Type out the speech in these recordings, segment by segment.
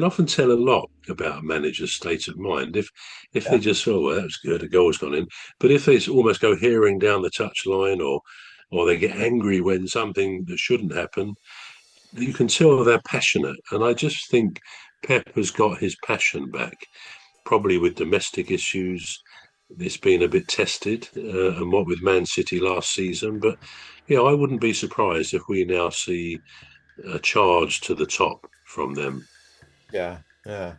often tell a lot about a manager's state of mind. If they Yeah. just, oh, well, that was good, a goal's gone in. But if they almost go hearing down the touchline, or they get angry when something that shouldn't happen, you can tell they're passionate. And I just think Pep has got his passion back, probably with domestic issues. It's been a bit tested, and what with Man City last season. But yeah, I wouldn't be surprised if we now see a charge to the top from them. Yeah. Yeah.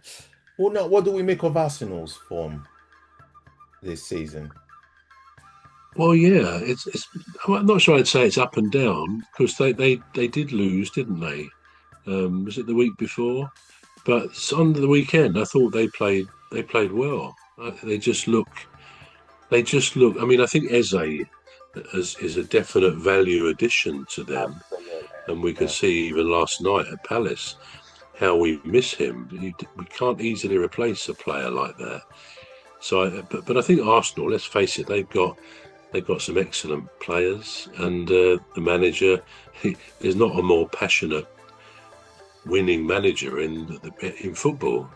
Well, now, what do we make of Arsenal's form this season? Well, yeah, it's. I'm not sure I'd say it's up and down because they did lose, didn't they? Was it the week before? But on the weekend, I thought they played well. They just look. I mean, I think Eze is a definite value addition to them, Absolutely. and we could Yeah. see even last night at Palace how we miss him. We can't easily replace a player like that. So, but I think Arsenal. Let's face it, they've got some excellent players, and the manager. There's not a more passionate winning manager in football,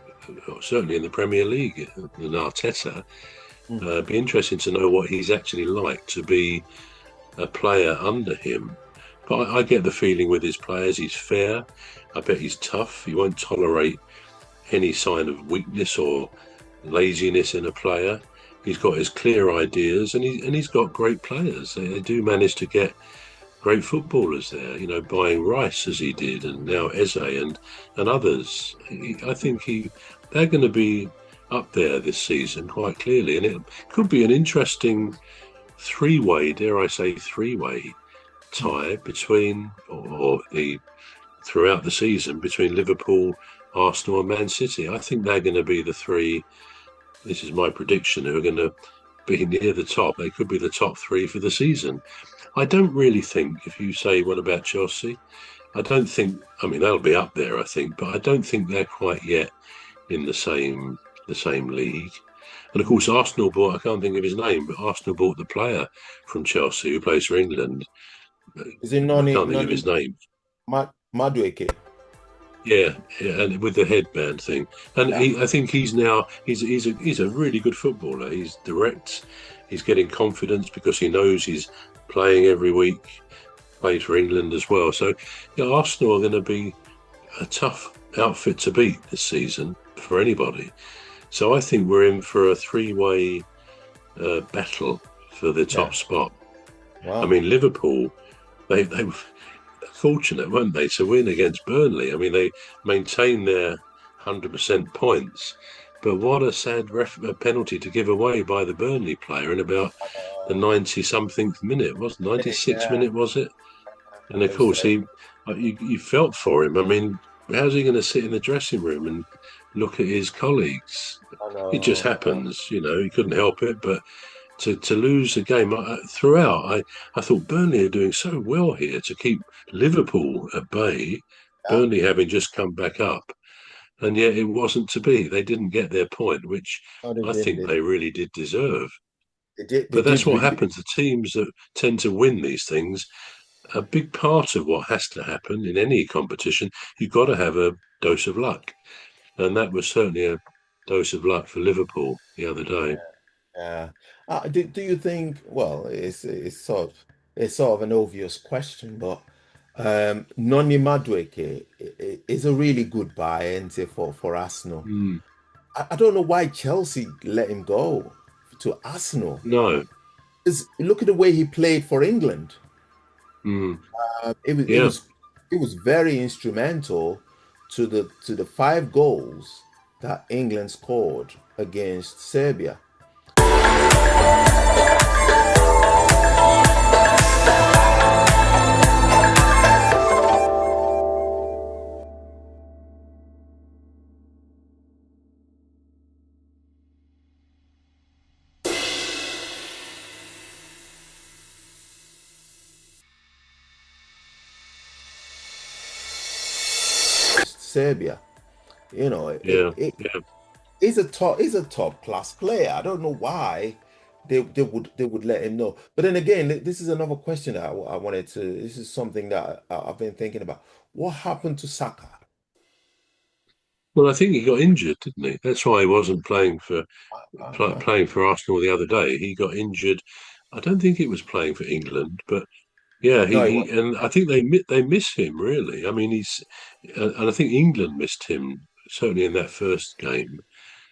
certainly in the Premier League, than Arteta. Mm. It'd be interesting to know what he's actually like to be a player under him. But I get the feeling with his players, he's fair. I bet he's tough. He won't tolerate any sign of weakness or laziness in a player. He's got his clear ideas, and he's got great players. They do manage to get great footballers there. Buying Rice as he did, and now Eze and others. I think they're going to be up there this season quite clearly, and it could be an interesting three-way, dare I say, three-way Mm. tie between or the throughout the season between Liverpool, Arsenal, and Man City. I think they're going to be the three. This is my prediction. Who are going to be near the top? They could be the top three for the season. I don't really think, if you say, what about Chelsea? I don't think, I mean, they'll be up there, I think, but I don't think they're quite yet in the same league. And of course, Arsenal bought, I can't think of his name, but Arsenal bought the player from Chelsea who plays for England. Is it I Noni can't think of Noni his name. Madueke? Yeah, yeah, and with the headband thing, and Yeah. I think he's a really good footballer. He's direct. He's getting confidence because he knows he's playing every week. Played for England as well. So, yeah, Arsenal are going to be a tough outfit to beat this season for anybody. So I think we're in for a three-way battle for the Yeah. top spot. I Wow. mean, Liverpool, they were fortunate, weren't they, to win against Burnley? I mean, they maintained their 100% points, but what a sad penalty to give away by the Burnley player in about the 90 something minute, was 96 Yeah. minute, was it? And of It was course, you felt for him. I mean, how's he going to sit in the dressing room and look at his colleagues? I It just know. happens, he couldn't help it. But to lose a game throughout, I thought Burnley are doing so well here to keep Liverpool at bay. Yeah. Burnley having just come back up, and yet it wasn't to be. They didn't get their point, which No, they I didn't. think they really did deserve. They did. They But that's did what really. happens. The teams that tend to win these things, a big part of what has to happen in any competition, you've got to have a dose of luck. And that was certainly a dose of luck for Liverpool the other day. Yeah. Do you think, well, it's sort of an obvious question, but Noni Madueke is a really good buy, isn't it, for Arsenal? Mm, I don't know why Chelsea let him go to Arsenal. no. Look at the way he played for England. Mm, Uh, it was it yeah. was it was very instrumental to the five goals that England scored against Serbia. Serbia. You know, Yeah. Yeah. he's a top class player. I don't know why they would let him know. But then again, this is another question that I wanted to. This is something that I've been thinking about. What happened to Saka? Well, I think he got injured, didn't he? That's why he wasn't Uh, playing for Arsenal the other day. He got injured. I don't think it was playing for England, but yeah, no, it was, he and I think they miss him really. I mean, he's and I think England missed him certainly in that first game.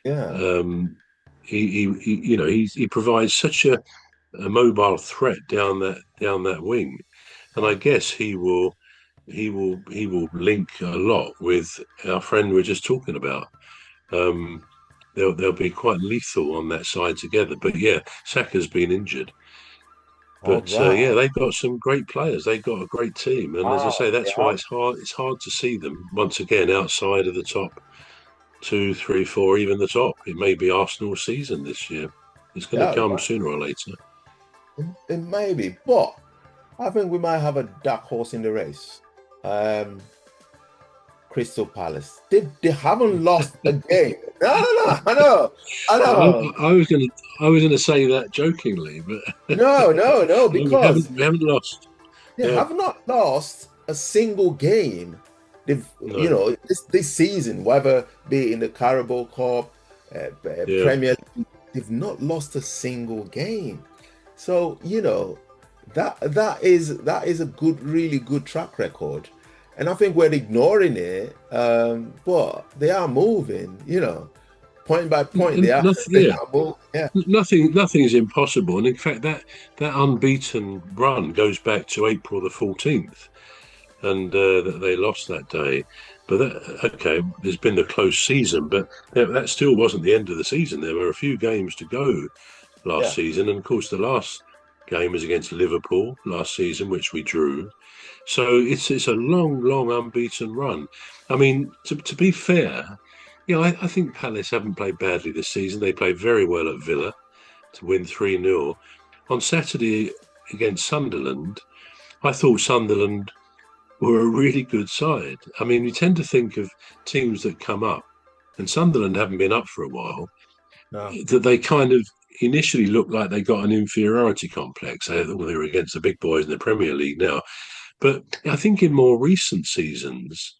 yeah. Um, he provides such a mobile threat down that wing, and I Yeah. guess he will link a lot with our friend we are just talking about. Um, they'll be quite lethal on that side together. But yeah, Saka's been injured. All But right. yeah, they've got some great players. They've got a great team, and as I say, They that's why have. it's hard. It's hard to see them once again outside of the top two, three, four, even the top. It may be Arsenal's season this year. It's going to Yeah, come sooner or later. it may be, but I think we might have a dark horse in the race. Um, Crystal Palace. They haven't lost a game. No, no, no. I I, know. I was gonna say that jokingly, but No, no, no, no, because we haven't lost. they Yeah, have not lost a single game. They've, no, this season, whether be it in the Carabou Cup, yeah. Premier League, they've not lost a single game. So, that is a good, really good track record. And I think we're ignoring it, but they are moving, point by point, And nothing, they yeah, are moving. Yeah, nothing is impossible. And in fact, that unbeaten run goes back to April the 14th, and that they lost that day. But okay, there's been a close season, but that still wasn't the end of the season. There were a few games to go last yeah, season, and of course, the last game was against Liverpool last season, which we drew. So it's a long unbeaten run. I mean, to be fair, yeah, I think Palace haven't played badly this season. They played very well at Villa to win 3-0. On Saturday against Sunderland, I thought Sunderland were a really good side. I mean, we tend to think of teams that come up, and Sunderland haven't been up for a while, no, that they kind of initially looked like they got an inferiority complex. They were against the big boys in the Premier League now. But I think in more recent seasons,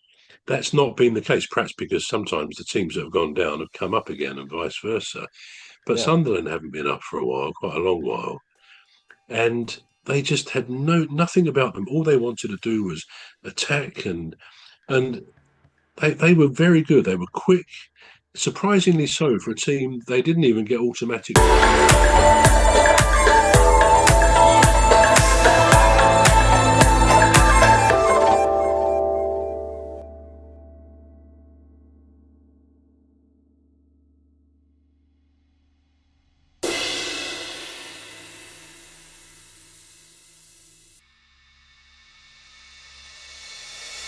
that's not been the case, perhaps because sometimes the teams that have gone down have come up again and vice versa. But yeah. Sunderland haven't been up for a while, quite a long while. And they just had nothing about them. All they wanted to do was attack and they were very good. They were quick, surprisingly so for a team they didn't even get automatic.